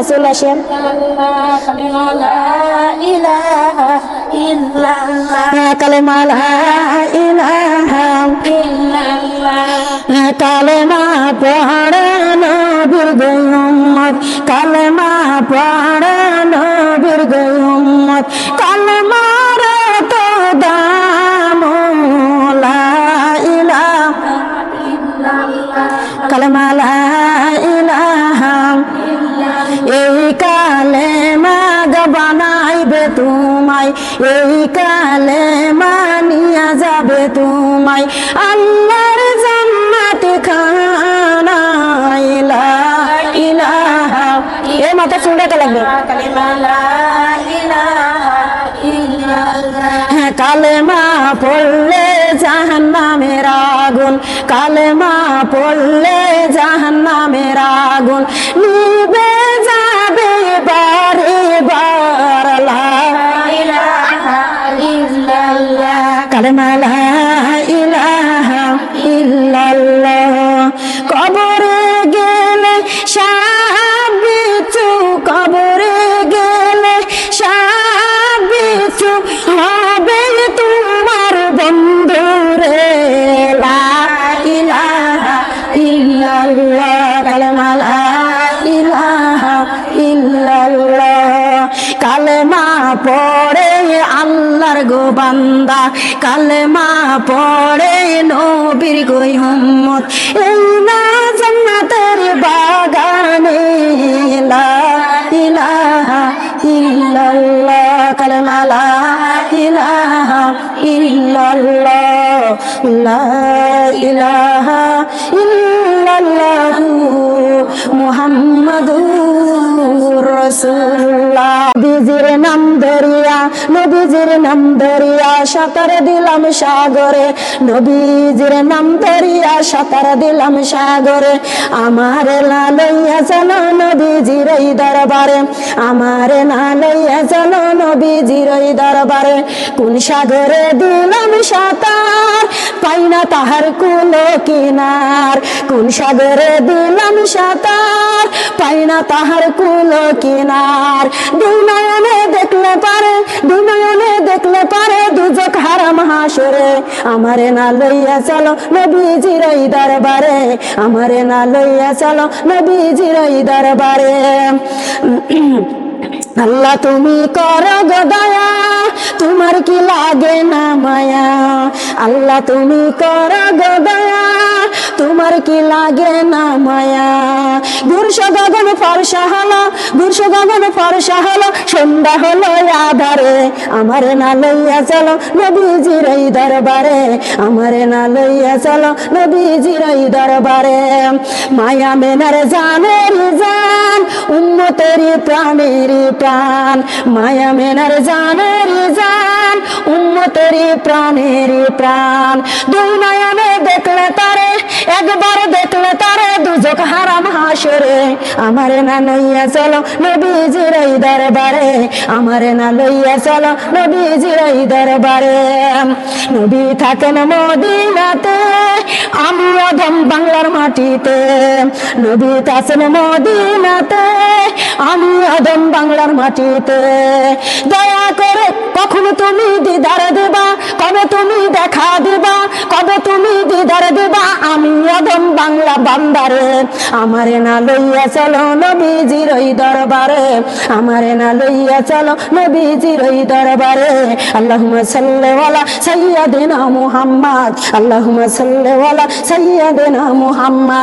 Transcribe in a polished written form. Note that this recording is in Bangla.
চলে আসেন। কালেমা লা ইলাহা কালেমা পড়ে নবীর গো উম্মত, কালেমা পড়ে নবীর গো উম্মত, কালেমার তো দাম লা ইলাহা কালেমা লা ইলাহা এই কালেমা বানাইবে তোমায়, এই কালেমা নিয়া যাবে তোমায় আল্লাহর জান্নাত খানায়। লা ইলাহা এই মাথা চুড়াতে লাগবে। কালেমা লা ইলাহা ইল্লাল্লাহ কালেমা পড়লে জাহান্নামের আগুন, কালেমা পড়লে জাহান্নামের আগুন নিবে যাবে বারে বার। লা ইলাহা ইল্লাল্লাহ কালেমা লা ইলাহা ইল্লাল্লাহ কবরে গেলে সাবিতু, কবরে গেলে সাবিতু হবে তোমার বন্ধুরে। লা ইলাহা ইল্লাল্লাহ কালেমা লা ইলাহা ইল্লাল্লাহ কালেমা পড়ে আল্লাহর গো বান্দা, কালেমা পড়ে নবীর গো উম্মত এই না জান্নাতের বাগানে। লা ইলাহা ইল্লাল্লাহ কালেমা লা ইলাহা ইল্লাল্লাহ লা ইলাহা ইল্লাল্লাহ মুহাম্মাদুর রাসূলুল্লাহ। নবীজির নাম ধরিয়া, নবীজির নাম ধরিয়া সাঁতার দিলাম সাগরে, নবীজির নাম ধরিয়া সাঁতার দিলাম সাগরে। আমার না লইয়া চলো নবীজির এই দরবারে, আমার না লইয়া চলো নবীজির এই দরবারে। কোন সাগরে দিলাম সাঁতার পাই না তাহার কুলো কিনার, কোন সাগরে দিলাম সাঁতার পাই না তাহার কুলো কিনার। দুই নয়নে দেখলে পারে, দুই নয়নে দেখলে পারে দুজক হারাম হাসরে। আমারে না লইয়া চলো নবীজির এই দরবারে, আমারে না লইয়া চলো নবীজির এই দরবারে। আল্লাহ তুমি করো গো দয়া, তোমার কি লাগে না মায়া। আল্লাহ তুমি করো গো দয়া, তোমার কি লাগে না মায়া। গুরস গগন ফর্সা হলো, গুরস গগন ফর্সা হলো, সন্ধ্যা হলো আধারে। আমারে না লইয়া চলো নবীজির এই দরবারে, আমারে না লইয়া চলো নবীজির এই দরবারে। মায়া মেনার জানের জান, উম্মতের প্রাণের প্রাণ, মায়া মেনার জানের জান, উম্মতের প্রাণের প্রাণ। দুই নয়নে দেখলে তারে, একবার দেখলে তারে দুজক হারাম হাসরে। আমারে না লইয়া চলো নবীজির এই দরবারে, আমারে না লইয়া চলো নবীজির এই দরবারে। নবী থাকেন মদিনাতে, আমি অধম বাংলার মাটিতে। নবী থাকেন মদিনাতে, আমি অধম বাংলার মাটিতে। দয়া করে কখনো তুমি দিদার দিবা, কবে তুমি দেখা দিবা, কবে তুমি দিদার দিবা আমি অধম বাংলা বান্দারে। আমারে না লইয়া চলো নবীজির ওই দরবারে, আমারে না লইয়া চলো নবীজির ওই দরবারে। আল্লাহুম্মা সাল্লি আলা সাইয়্যিদিনা মুহাম্মদ, আল্লাহুম্মা সাল্লি আলা সাইয়্যিদিনা মুহাম্মদ।